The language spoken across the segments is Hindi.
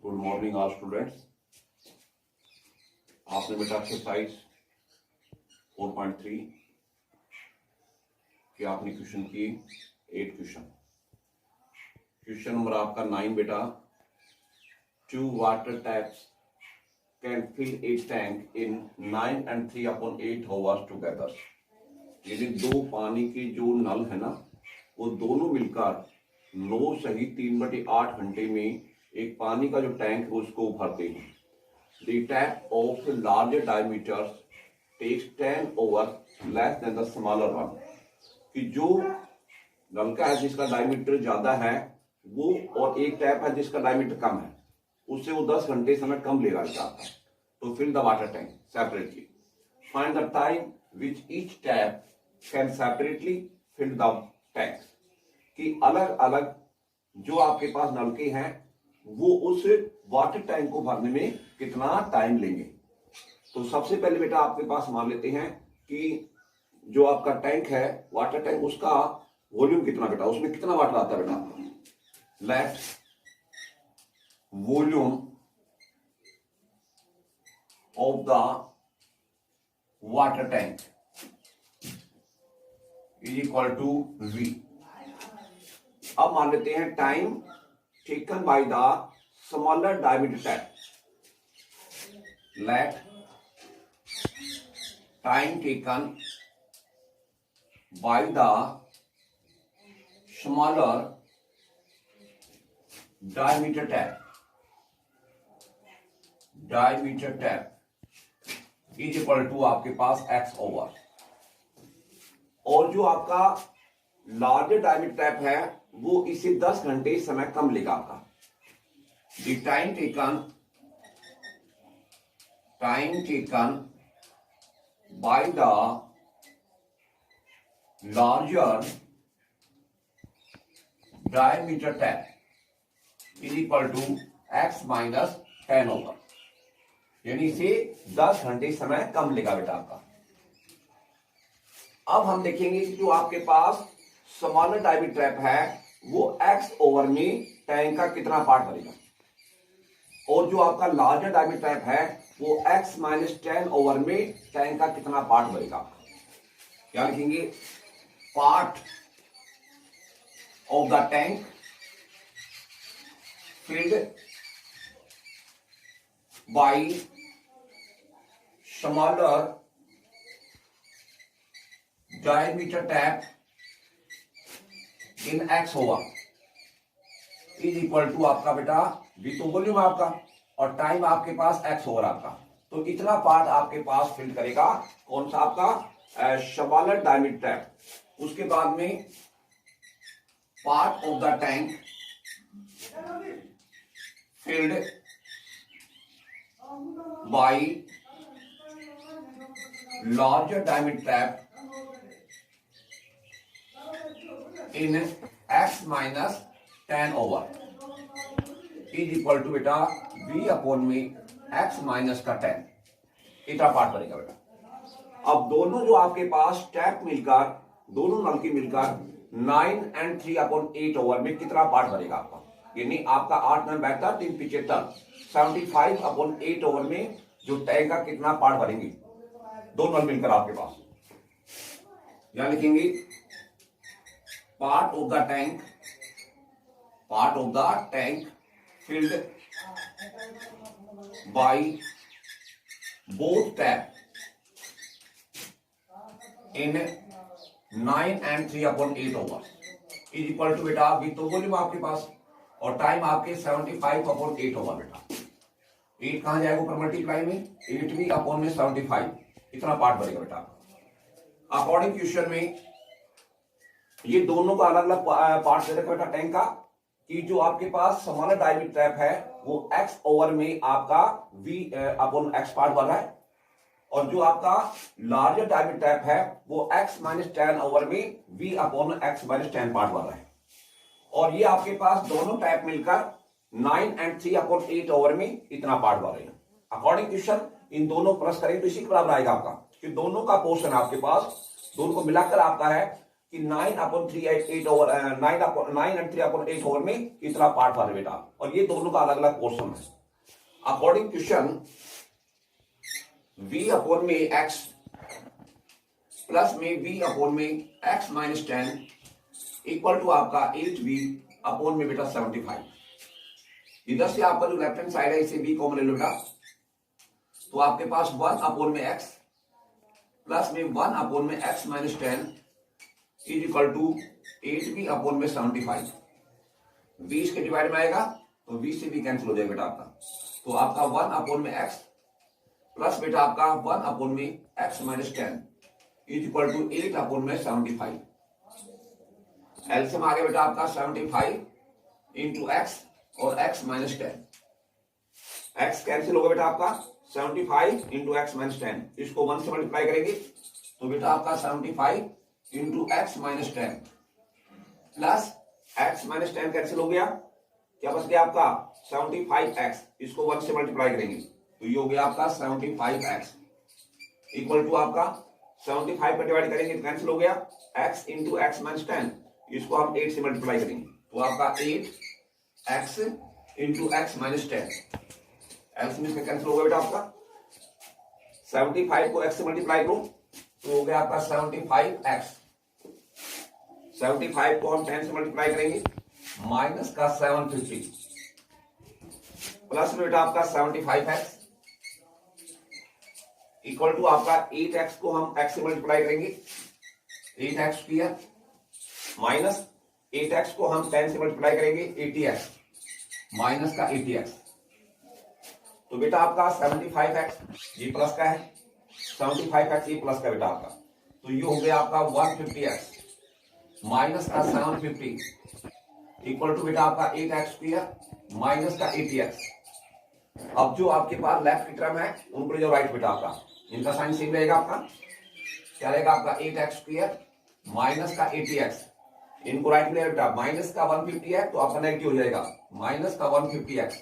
Good morning all students. आपने बेटा एक्सरसाइज 4.3 कि आपने क्वेश्चन की 8 क्वेश्चन नंबर आपका 9 बेटा। 2 water taps can fill a tank in 9 and 3/8 hours together. यानी दो पानी के जो नल है ना वो दोनों मिलकर 9 सही 3/8 घंटे में एक पानी का जो टैंक है उसको भरते हैं। The tap of larger diameter takes 10 over less than the smaller one। कि जो नलका है जिसका डायमीटर ज्यादा है वो और एक टैप है जिसका डायमीटर कम है उससे वो 10 घंटे समय कम लेगा चाहता है। तो fill the water tank separately. Find the time which each tap can separately fill the tank. कि अलग अलग जो आपके पास नलके हैं वो उस वाटर टैंक को भरने में कितना टाइम लेंगे। तो सबसे पहले बेटा आपके पास मान लेते हैं कि जो आपका टैंक है वाटर टैंक उसका वॉल्यूम कितना बेटा, उसमें कितना वाटर आता है बेटा। Let volume of the water tank is equal to V। अब मान लेते हैं time taken by the smaller diameter tap। Let time taken by the smaller diameter tap is equal to आपके पास x over। और जो आपका लार्जर डायमीटर टैप है वो इसे 10 घंटे समय कम लेगा आपका। The time taken by the larger diameter tap is equal to x minus 10 होगा। यानी इसे 10 घंटे समय कम लेगा बेटा आपका। अब हम देखेंगे कि जो आपके पास स्मॉलर डायमीटर टैप है वो x ओवर में टैंक का कितना पार्ट भरेगा और जो आपका लार्जर डायमीटर टैप है वो x माइनस 10 ओवर में टैंक का कितना पार्ट भरेगा। क्या लिखेंगे, part of the tank filled by smaller diameter tap in x over is equal to आपका बेटा V तो वॉल्यूम आपका और टाइम आपके पास x ओवर आपका। तो इतना पार्ट आपके पास फिल करेगा कौन सा आपका स्मॉलर डायमीटर टैप। उसके बाद में part of the tank filled by larger diameter tap in x minus 10 over is equal to बेटा V अपॉन में x माइनस का 10। इतना पार्ट बनेगा बेटा। अब दोनों जो आपके पास टैप मिलकर दोनों नलके मिलकर 9 and 3/8 ओवर में कितना पार्ट भरेगा आपका। यानी आपका 8 9 72 3 75 75/8 ओवर में जो टैंक का कितना पार्ट भरेंगे दो नल मिलकर आपके पास। यहां लिखेंगे part of the tank filled by both tap in 9 and 3/8 hours is equal to बेटा V तो वॉल्यूम आपके पास और टाइम आपके 75/8 होगा बेटा। 8 कहां जाएगा ऊपर मल्टीप्लाई में 8V अपॉन में 75 इतना पार्ट बनेगा बेटा। अकॉर्डिंग क्वेश्चन में ये दोनों का अलग अलग पार्ट दे रखा बेटा टैंक का। कि जो आपके पास स्मॉलर डायमीटर टैप है वो x ओवर में आपका V अपॉन x पार्ट भर रहा है और जो आपका लार्जर डायमीटर टैप है वो x माइनस 10 ओवर में V upon x minus 10 part भर रहा है। और ये आपके पास दोनों टैप मिलकर 9 and 3/8 ओवर में इतना पार्ट भर रहे हैं। अकॉर्डिंग क्वेश्चन इन दोनों प्लस करेंगे तो इसी के बराबर आएगा आपका कि दोनों का पोर्शन आपके पास दोनों को मिलाकर आपका है कि 9/3/8 ओवर 9 and 3/8 ओवर में इतना पार्ट भर बेटा। और ये दोनों का अलग अलग पोर्शन है। अकॉर्डिंग क्वेश्चन v अपॉन में x प्लस में v अपॉन में x माइनस 10 इक्वल टू आपका 8v अपॉन में बेटा 75। इधर से आपका जो लेफ्ट हैंड साइड है इसे v कॉमन ले लो बेटा, तो आपके पास 1 अपॉन में x प्लस में 1 अपॉन में x minus 10 is equal to 8v upon में 75। v इसके डिवाइड में आएगा तो v से भी कैंसिल हो जाएगा बेटा आपका, तो आपका 1 अपॉन में x प्लस बेटा आपका 1 अपॉन में x minus 10 is equal to 8 upon में 75। एलसीएम आ गया बेटा आपका 75 इंटू x और x माइनस 10, x कैंसिल होगा बेटा आपका 75 इंटू एक्स माइनस 10, इसको 1 से मल्टीप्लाई करेंगे तो बेटा आपका 75 into x minus 10 plus x minus 10 cancel हो गया, क्या बच गया आपका 75x, इसको 1 से मल्टीप्लाई करेंगे तो ये हो गया आपका 75x इक्वल टू आपका 75 पर डिवाइड करेंगे तो कैंसिल हो गया x इंटू एक्स माइनस 10, इसको हम 8 से मल्टीप्लाई करेंगे तो आपका 8x into x minus 10, x में कैंसिल होगा बेटा आपका 75 को x से मल्टीप्लाई करो तो हो गया आपका 75x, 75 को हम 10 से मल्टीप्लाई करेंगे माइनस का 750 प्लस में बेटा आपका 75x इक्वल टू आपका 8x को हम x से मल्टीप्लाई करेंगे 8x स्क्वायर माइनस 8x को हम 10 से मल्टीप्लाई करेंगे 80x माइनस का 80x, तो बेटा आपका 75x ये प्लस का है, 75x ये प्लस का बेटा आपका, तो ये हो गया आपका 150x माइनस का 750 इक्वल टू बेटा आपका 8x स्क्वायर माइनस का 80x। अब जो आपके पास लेफ्ट की टर्म है उन पर जो राइट बेटा आपका इनका साइन सेम रहेगा, आपका क्या रहेगा आपका 8x स्क्वायर माइनस का 80x, इनको राइट में बेटा माइनस का 150 है तो आपका नेगेटिव हो जाएगा माइनस का 150x,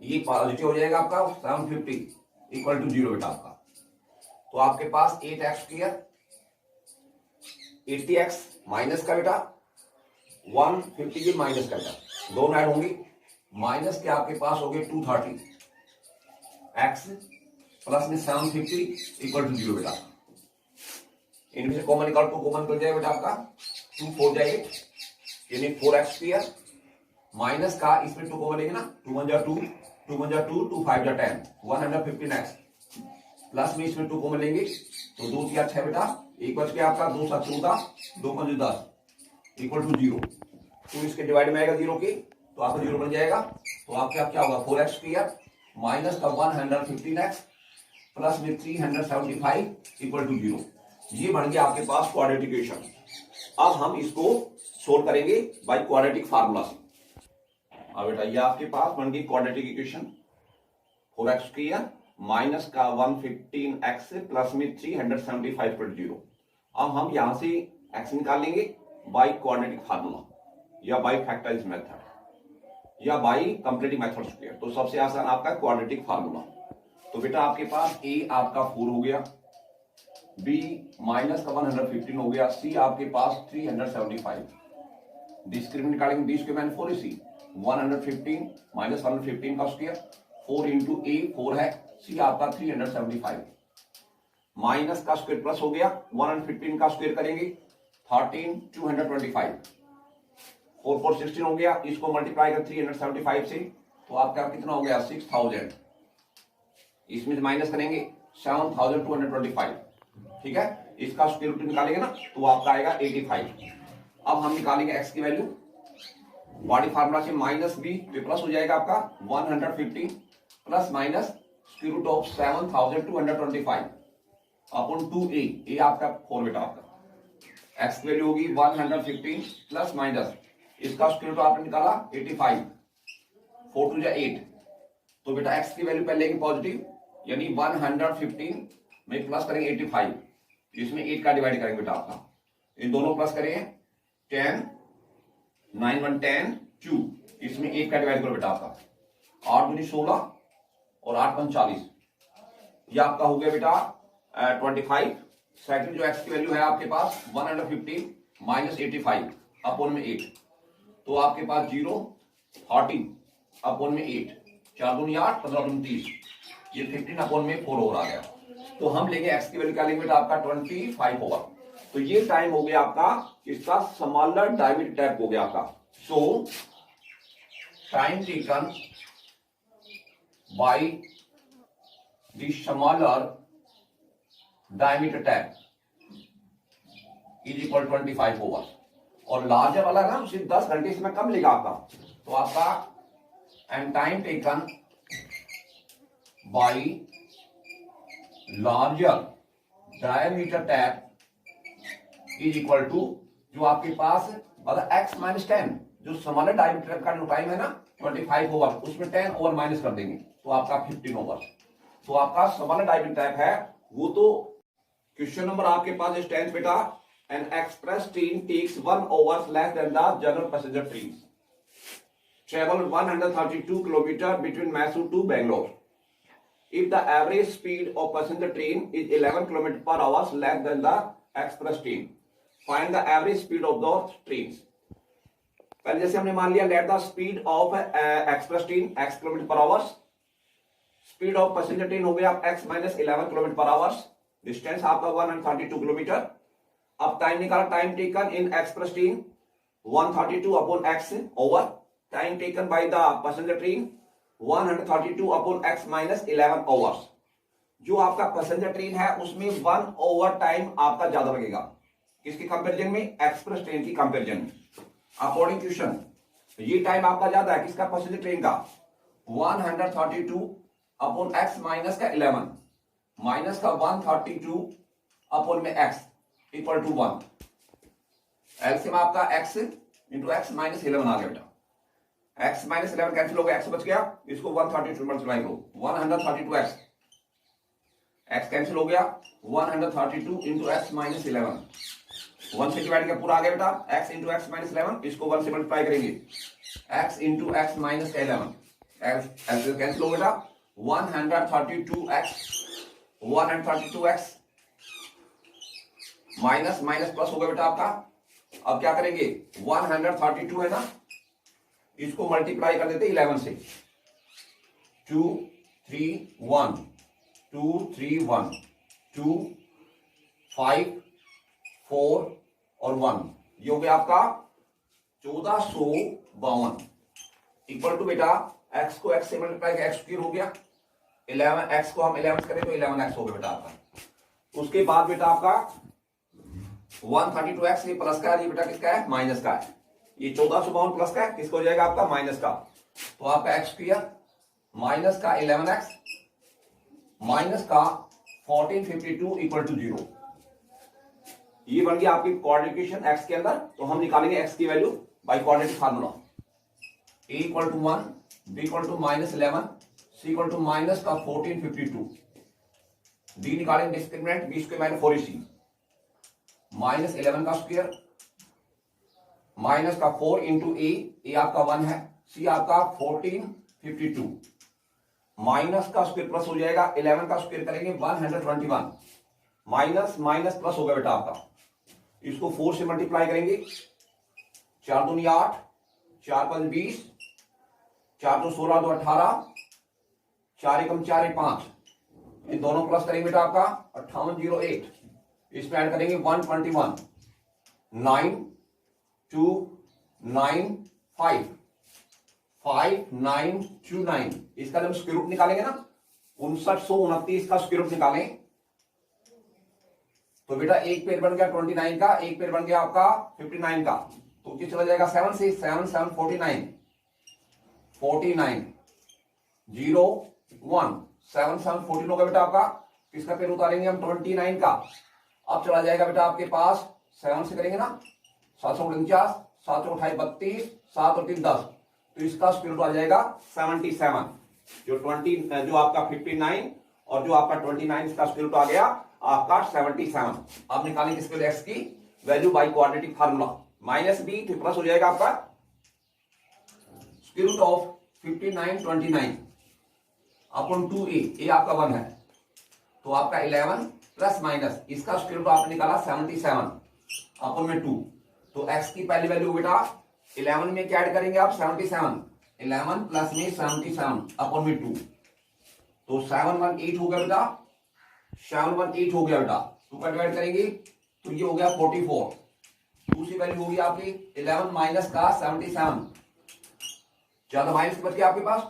ये पॉजिटिव हो जाएगा आपका 750 इक्वल टू 0 बेटा आपका, तो आपके पास 8x स्क्वायर 80x माइनस का बेटा 150 की माइनस का बेटा दोनों ऐड होंगे माइनस के आपके पास हो गए 230 x प्लस में 750 इक्वल टू 0 बेटा, इनमें से कॉमन निकाल तो कॉमन कर जाएगा बेटा आपका 2 4 जाएगा यानी 4x स्क्वायर माइनस का इसमें 2 कॉमन लेंगे ना 2 1 जा 2 2 1 जा 2 2 5 जा 10 115x प्लस में इसमें 2 कॉमन लेंगे तो 2 3 6 बेटा एक बच गया आपका 2 7 14 2 5 10 इक्वल टू 0, तो इसके डिवाइड में आएगा 0 के तो आपका 0 बन जाएगा, तो आपका क्या होगा 4x स्क्वायर माइनस का 115x प्लस में 375 इक्वल टू 0, ये बन गया आपके पास क्वाड्रेटिक इक्वेशन। अब हम इसको सोल्व करेंगे बाय क्वाड्रेटिक फार्मूला से। अब बेटा ये आपके पास बन गई quadratic equation 4x square minus का 115x प्लस में 375 इक्वल टू 0। अब हम यहां से x निकाल लेंगे बाय क्वाड्रेटिक फार्मूला या बाय फैक्टराइज मेथड या बाय कंप्लीटिंग मेथड स्क्वायर, तो सबसे आसान आपका क्वाड्रेटिक फार्मूला, तो बेटा आपके पास a आपका 4 हो गया, b माइनस का 115 हो गया, c आपके पास 375, डिस्क्रिमिनेंट निकालेंगे b square minus 4ac 115 minus 115 का स्क्वायर 4 इंटू a 4 है, c आपका 375 माइनस का स्क्वायर प्लस हो गया 115 का स्क्वायर करेंगे 13 225 4 4 16 हो गया, इसको मल्टीप्लाई कर 375 से तो आपका कितना हो गया 6000, इसमें से माइनस करेंगे 7225, ठीक है, इसका स्क्वायर रूट निकालेंगे ना तो आपका आएगा 85। अब हम निकालेंगे x की वैल्यू बॉडी फार्मूला से माइनस b तो प्लस हो जाएगा आपका 150 plus minus square root of 7225 upon 2a, a आपका 4 बेटा आपका x की वैल्यू होगी 115 प्लस माइनस इसका स्क्वायर रूट आपने निकाला 85 4 2 जा 8, तो बेटा x की वैल्यू पहले लेंगे पॉजिटिव यानी 115 में प्लस करेंगे 85, इसमें 8 का डिवाइड करेंगे बेटा आपका, इन दोनों प्लस करेंगे 10 9 1 10 2, इसमें 8 का डिवाइड करो बेटा आपका 8 दूनी 16 और 8 5 40, ये आपका हो गया बेटा 25। सेकंड जो x की वैल्यू है आपके पास 115 माइनस 85 अपॉन में 8, तो आपके पास 0 40 अपॉन में 8, 4 दूनी 8, 15 दूनी 30, ये 15 अपॉन में 4 ओवर आ गया। तो हम लेंगे एक्स की वैल्यू क्या लेंगे बेटा आपका 25 ओवर। तो ये टाइम हो गया आपका इसका स्मॉलर डायमीटर टैप हो गया आपका। सो time taken by the smaller diameter tap is equal 25 over. और लार्जर वाला ना उसे 10 घंटे से कम लेगा आपका। तो आपका and time taken by larger diameter tap is equal to जो आपके पास मतलब x माइनस 10, जो स्मॉलर डायमीटर टैप का जो टाइम है ना 25 ओवर, उसमें 10 ओवर माइनस कर देंगे तो आपका 15 ओवर। तो आपका स्मॉलर डायमीटर टैप है वो। तो क्वेश्चन नंबर आपके पास इस 10 बेटा, an express train takes 1 hour less than the general passenger trains, travel 132 km between Mysore to Bangalore. If the average speed of passenger train is 11 km per hour less than the express train, find the average speed of those trains. पहले जैसे हमने मान लिया let the speed of express train x km per hour, speed of passenger train हो गया x minus 11 km per hour, distance आपका 132 किलोमीटर। अब टाइम निकाला, time taken Inn Express train 132 upon x over time taken by the passenger train 132 upon x minus 11 overs. जो आपका पैसेंजर ट्रेन है उसमें 1 ओवर टाइम आपका ज्यादा लगेगा, किसके कंपैरिजन में, एक्सप्रेस ट्रेन की कंपैरिजन में। अकॉर्डिंग क्वेश्चन ये टाइम आपका ज्यादा है किसका, पैसेंजर ट्रेन का। 132 अपॉन x माइनस का 11 माइनस का 132 अपॉन में x इक्वल टू 1। एलसीएम आपका x इंटू x माइनस 11 आ गया बेटा। x माइनस 11 कैंसिल हो गया, x बच गया, इसको 132 मल्टीप्लाई करो 132x, x कैंसिल हो गया 132 इंटू x माइनस 11, 1 से डिवाइड किया पूरा आ गया बेटा, x इंटू x माइनस 11, इसको 1 से मल्टीप्लाई करेंगे x into x minus 11, x cancel हो बेटा 132x माइनस माइनस प्लस हो गया बेटा आपका। अब क्या करेंगे 132 है ना, इसको मल्टीप्लाई कर देते 11 से, 2 3 1 2 3 1 2 5 4 और 1, ये हो गया आपका 1452 इक्वल टू बेटा x को x से मल्टीप्लाई किया x स्क्वायर हो गया, 11 x को हम 11 करें तो 11x हो गया बेटा आपका। उसके बाद बेटा आपका 132x ये प्लस का है, ये बेटा किसका है, माइनस का है। ये 1452 प्लस का है, किसको हो जाएगा आपका, माइनस का। तो आपका x स्क्वायर माइनस का 11x माइनस का 1452 इक्वल टू 0। ये बन गया आपकी कोऑर्डिनेट इक्वेशन x के अंदर। तो हम निकालेंगे x की value by coordinate formula, a equal to 1 b equal to minus 11 c equal to minus का 1452, d निकालेंगे discriminant b square minus 4ac minus 11 का स्क्वायर माइनस का 4 इंटू ए आपका 1 है, c आपका 1452 माइनस का स्क्वायर प्लस हो जाएगा, 11 का स्क्वायर करेंगे 121 माइनस माइनस प्लस होगा बेटा आपका। इसको 4 से मल्टीप्लाई करेंगे, 4 दूनी 8 4 5 20 4 2 16 2 18 4 एकम 4 5, इन दोनों प्लस करेंगे बेटा आपका 5808, इसमें ऐड करेंगे 121 9 2 9 5 5 9 2 9, इसका जब स्क्वायर रूट निकालेंगे ना 5929 का स्क्वायर रूट निकालें तो बेटा एक पेड़ बन गया 29 का, एक पेड़ बन गया आपका 59 का, तो क्या चला जाएगा 7 से 7 7 49 49 0 1 7 7 14 होगा बेटा आपका। किसका पेड़ उतारेंगे हम 29 का। अब चला जाएगा बेटा आपके पास 7 से करेंगे ना 749 7 28 32 7 और 3 10, तो इसका स्क्वायर रूट आ जाएगा 77। जो आपका 59 और जो आपका 29 इसका स्क्वायर रूट आ गया आपका 77। अब निकालेंगे इसके लिए x की value by quadratic formula, minus b तो प्लस हो जाएगा आपका square root of 59 29 upon 2a, a आपका 1 है तो आपका 11 प्लस माइनस इसका स्क्वायर रूट आपने निकाला 77 अपॉन में 2, तो x की पहली वैल्यू बेटा 11 में क्या ऐड करेंगे आप 77, 11 प्लस में 77 अपॉन में 2, तो 718 हो गया बेटा, 718 हो गया बेटा। 2 का डिवाइड करेंगे तो ये हो गया 44। दूसरी वैल्यू होगी आपकी 11 माइनस का 77, ज्यादा माइनस बच गया आपके पास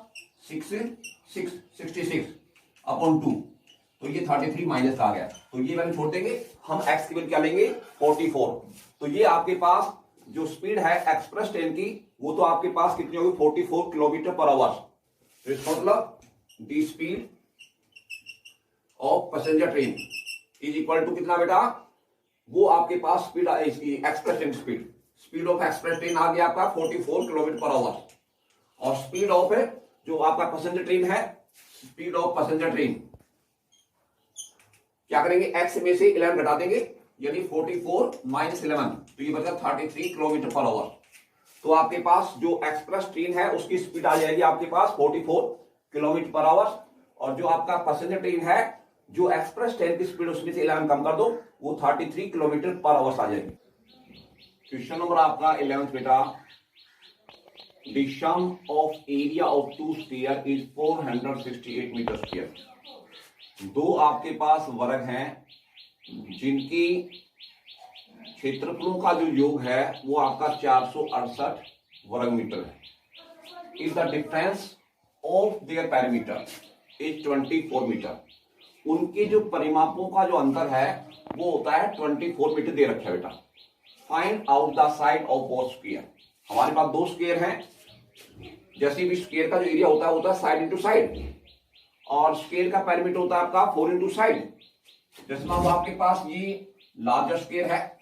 66 अपॉन 2, तो ये 33 माइनस आ गया। तो ये वैल्यू छोड़ देंगे, हम x की वैल्यू क्या लेंगे 44। तो ये आपके पास जो स्पीड है एक्सप्रेस ट्रेन की वो तो आपके पास कितनी होगी 44 किलोमीटर पर आवर। तो इसका मतलब the speed of passenger train is equal to कितना बेटा, वो आपके पास speed express train speed of express train आ गया आपका 44 किलोमीटर पर आवर। और स्पीड ऑफ जो आपका पैसेंजर ट्रेन है, स्पीड ऑफ पैसेंजर ट्रेन क्या करेंगे, x में से 11 घटा देंगे, यानी 44 माइनस 11, तो ये बचा 33 किलोमीटर पर आवर। तो आपके पास जो एक्सप्रेस ट्रेन है उसकी स्पीड आ जाएगी आपके पास 44 किलोमीटर पर आवर, और जो आपका पैसेंजर ट्रेन है जो एक्सप्रेस ट्रेन की स्पीड उसमें से 11 कम कर दो, वो 33 किलोमीटर पर आवर आ जाएगी। क्वेश्चन नंबर आपका 11 बेटा, the sum of area of two sphere is 468 metre square. दो आपके पास वर्ग हैं जिनकी क्षेत्रफलों का जो योग है वो आपका 468 वर्ग मीटर है। Is the difference of their parameter is 24 metre. उनके जो परिमापों का जो अंतर है वो होता है 24 मीटर दे रखा है बेटा। Find out the side of both square. हमारे पास दो स्क्वायर हैं, जैसे भी स्क्वायर का जो एरिया होता है साइड इंटू साइड, और स्क्वायर का पैरामीटर होता है आपका 4 इंटू साइड। जैसे मान लो आपके पास ये लार्जर स्क्वायर है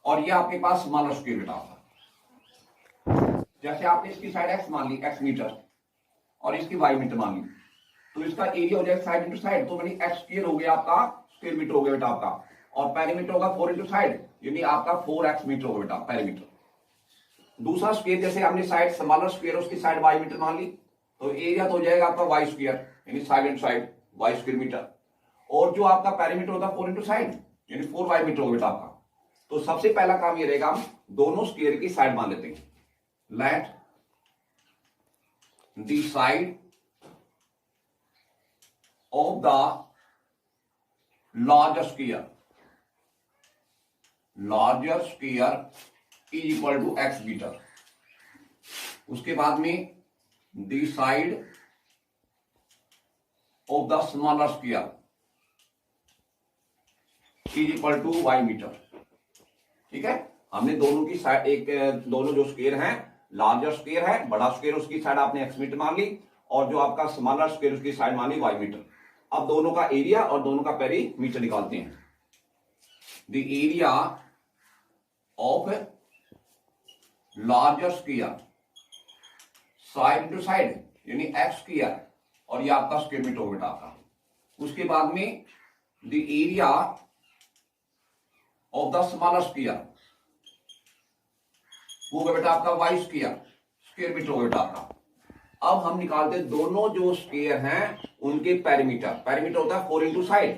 और ये आपके पास स्मॉलर स्क्वायर बेटा होता। जैसे आपने इसकी साइड x मान ली, x मीटर, और इसकी y मीटर मान ली, तो इसका एरिया हो जाएगा साइड इंटू साइड, तो यानी x स्क्वायर हो गया आपका, स्क्वायर मीटर हो गया बेटा आपका, और पैरामीटर होगा 4 इंटू साइड, यानी आपका 4x मीटर होगा बेटा पैरामीटर। दूसरा स्क्वायर जैसे आपने साइड स्मॉलर स्क्वायर उसकी साइड y मीटर मान ली, तो एरिया तो हो जाएगा आपका y स्क्वायर, यानी side into side y square metre, और जो आपका पैरामीटर होता है 4 इंटू साइड, यानी 4y मीटर होगा बेटा आपका। तो सबसे पहला काम ये रहेगा, हम दोनों स्क्वायर की साइड मान लेते हैं। Let the side of the larger square is equal to x metre. उसके बाद में the side of the smaller square is equal to y metre. ठीक है, हमने दोनों की साइड दोनों जो स्क्वायर हैं, लार्जर स्क्वायर है, बड़ा स्क्वायर, उसकी साइड आपने x मीटर मान ली, और जो आपका स्मॉलर स्क्वायर उसकी साइड मान ली y मीटर। अब दोनों का एरिया और दोनों का पेरीमीटर निकालते हैं। The area of larger square side to side, यानी x स्क्वायर, और ये आपका स्क्वायर मीटर होगा बेटा आपका। उसके बाद में the area of the smaller square वो होगा बेटा आपका y स्क्वायर मीटर होगा बेटा आपका। अब हम निकालते हैं दोनों जो स्क्वायर हैं उनके पैरीमीटर होता है 4 into side,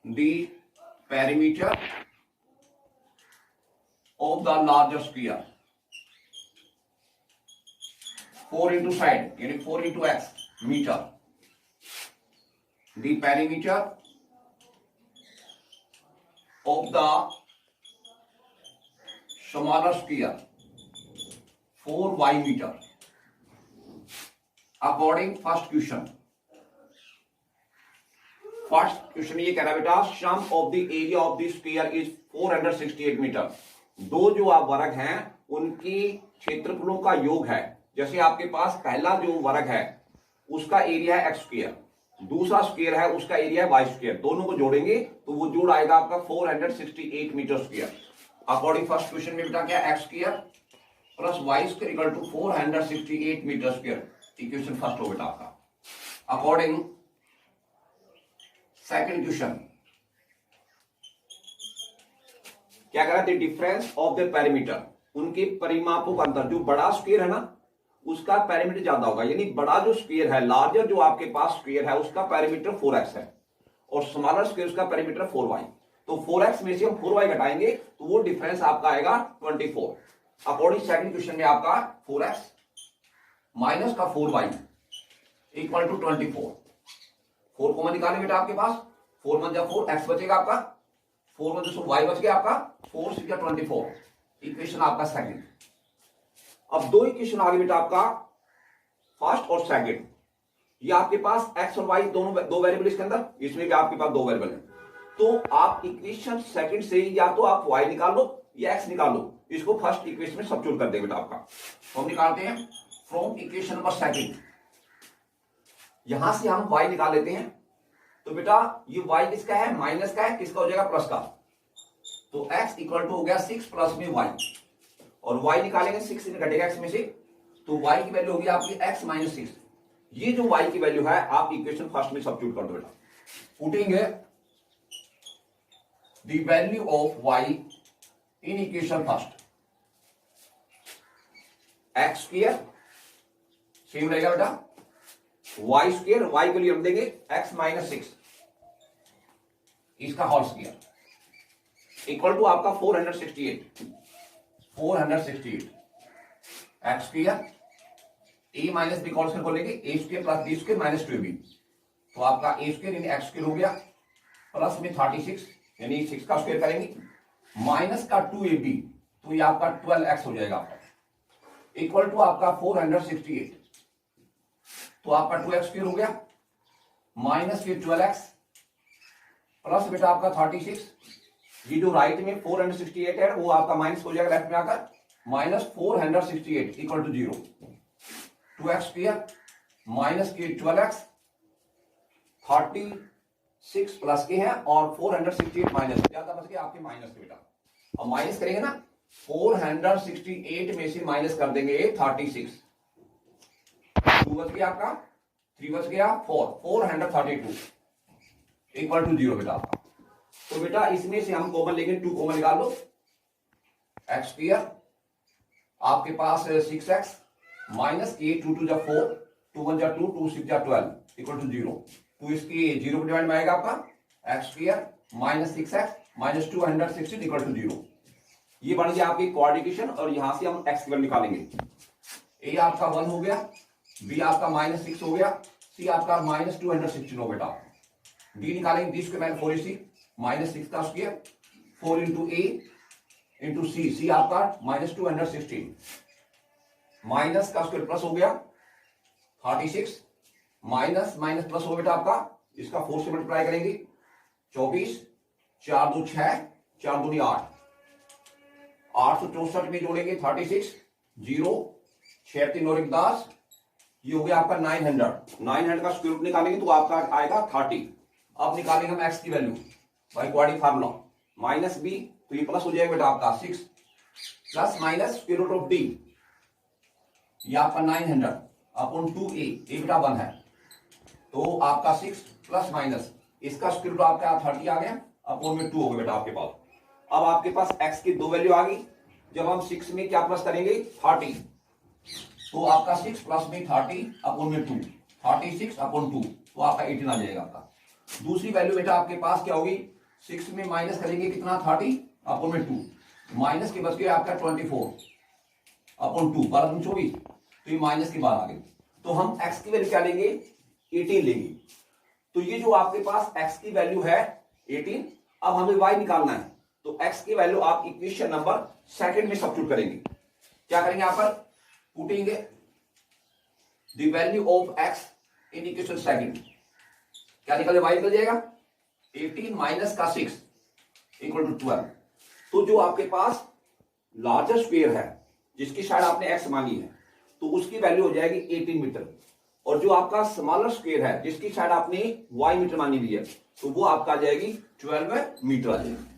the perimeter of the larger square 4 into side, यानी 4 into x metre, the perimeter of the smaller square 4y metre. According first question ये कह रहा है बेटा, sum of the area of the square is 468 metre. दो जो आप वर्ग हैं उनकी क्षेत्रफलों का योग है। जैसे आपके पास पहला जो वर्ग है उसका एरिया है x स्क्वायर, दूसरा स्क्वायर है उसका एरिया है y स्क्वायर, दोनों को जोड़ेंगे तो वो जोड़ आएगा आपका 468 metre square. According first question में बेटा क्या, x square plus y square equal to 468 metre square, equation first हो बेटा आपका। अकॉर्डिंग सेकंड क्वेश्चन क्या कह रहा है, the difference of the parameter, उनके परिमापों का अंतर। जो बड़ा स्क्वायर है ना उसका पैरामीटर ज्यादा होगा, यानी बड़ा जो स्क्वायर है, लार्जर जो आपके पास स्क्वायर है उसका पैरामीटर 4x है, और स्मॉलर स्क्वायर उसका पैरामीटर 4y। तो 4x में से हम 4y घटाएंगे तो वो डिफरेंस आपका आएगा 24। अकॉर्डिंग सेकंड क्वेश्चन में आपका 4x माइनस का 4y इक्वल टू 24। 4 कॉमन निकालें बेटा आपके पास, 4 1 जा 4, x बचेगा आपका, 4 1 जा y बच गया आपका, 4 6 जा 24। इक्वेशन आपका सेकंड। अब दो इक्वेशन आ गए बेटा आपका फर्स्ट और सेकंड। ये आपके पास x और y दोनों दो वेरिएबल इसके अंदर, इसमें भी आपके पास दो वेरिएबल है। तो आप इक्वेशन सेकंड से या तो आप y निकाल लो या x निकाल लो, इसको फर्स्ट इक्वेशन में सब्स्टिट्यूट कर देंगे बेटा आपका। तो हम निकालते हैं फ्रॉम इक्वेशन नंबर सेकंड, यहां से हम y निकाल लेते हैं। तो बेटा ये y किसका है, माइनस का है, किसका हो जाएगा, प्लस का। तो x इक्वल टू हो गया 6 प्लस में y, और y निकालेंगे 6 से घटेगा x में से, तो y की वैल्यू होगी आपकी x माइनस 6। ये जो y की वैल्यू है आप इक्वेशन फर्स्ट में सब्स्टिट्यूट कर दो बेटा। Putting the value of y in equation first, x square same रहेगा बेटा, y स्क्वायर, y के लिए हम देंगे x माइनस 6 इसका होल स्क्वायर इक्वल टू आपका 468 x square a minus be call बोलेंगे a square plus b square minus 2ab। तो आपका a स्क्वायर यानी x स्क्वायर हो गया, प्लस में 36 यानी 6 का स्क्वायर करेंगे, माइनस का 2ab, तो ये आपका 12x हो जाएगा आपका, इक्वल टू आपका 468। तो आपका 2x स्क्वायर हो गया, माइनस के 12x, प्लस बेटा आपका 36। ये जो राइट में 468 है वो आपका माइनस हो जाएगा लेफ्ट में आकर, minus 468 equal to 0। 2x square minus के 12x, 36 प्लस के हैं और 468 माइनस, ज्यादा बच गया आपके माइनस के बेटा। अब माइनस करेंगे ना, 468 में से माइनस कर देंगे 36, 2 बच गया आपका, 3 बच गया 432 इक्वल टू 0 बेटा आपका। तो बेटा इसमें से हम कॉमन लेंगे, 2 कॉमन निकाल लो, x स्क्वायर आपके पास 6x माइनस के 2 2 जा 4, 2 1 जा 2, 2 6 जा 12 इक्वल टू 0। तो इसकी 0 पे डिवाइड में आएगा आपका x square minus 6x minus 216 equal to 0। ये बन गया आपकी क्वाड्रिकेशन, और यहां से हम x की वैल्यू निकालेंगे। a आपका 1 हो गया, b आपका माइनस 6 हो गया, c आपका माइनस 216 हो बेटा। d निकालेंगे, d square minus 4ac minus 6 का square, 4 into a into c आपका माइनस 216, माइनस का स्क्वायर प्लस हो गया 36, माइनस माइनस प्लस हो बेटा आपका, इसका 4 से मल्टीप्लाई करेंगे 24, 4 2 6, 4 दूनी 8, 864 में जोड़ेंगे 36, 0 6 3 और 1 10, ये हो गया आपका 900 का स्क्वायर रूट निकालेंगे तो आपका आएगा 30। अब निकालेंगे हम x की value by quadratic formula, minus b, तो ये प्लस हो जाएगा बेटा आपका 6 plus minus square root of d, ये आपका 900 अपॉन 2a, ए बेटा 1 है, तो आपका 6 प्लस माइनस इसका स्क्वायर रूट आपका 30 आ गया, अपॉन में 2 हो गया बेटा आपके पास। अब आपके पास x की दो वैल्यू आ गई, जब हम 6 में क्या प्लस करेंगे 30, तो आपका 6 प्लस में 30 अपॉन में 2, 36 अपॉन 2, तो आपका 18 आ जाएगा आपका। दूसरी वैल्यू बेटा आपके पास क्या होगी, 6 में माइनस करेंगे कितना 30 अपॉन में 2, माइनस के बच गया आपका 24 अपॉन 2, 12 दूनी 24, तो ये माइनस के बाद आ गई। तो हम x की वैल्यू क्या लेंगे 18 लेंगे। तो ये जो आपके पास x की वैल्यू है 18, अब हमें y निकालना है, तो x की वैल्यू आप इक्वेशन नंबर सेकंड में सब्स्टिट्यूट करेंगे। क्या करेंगे यहाँ पर, putting the value of x in equation second, क्या निकले y निकल जाएगा 18 माइनस का 6 इक्वल टू 12। तो जो आपके पास लार्जर स्क्वायर है जिसकी साइड आपने x मानी है, तो उसकी वैल्यू हो जाएगी 18 मीटर, और जो आपका स्मॉलर स्क्वायर है जिसकी साइड आपने y मीटर मानी हुई है, तो वो आपका आ जाएगी 12 मीटर आ जाएगी।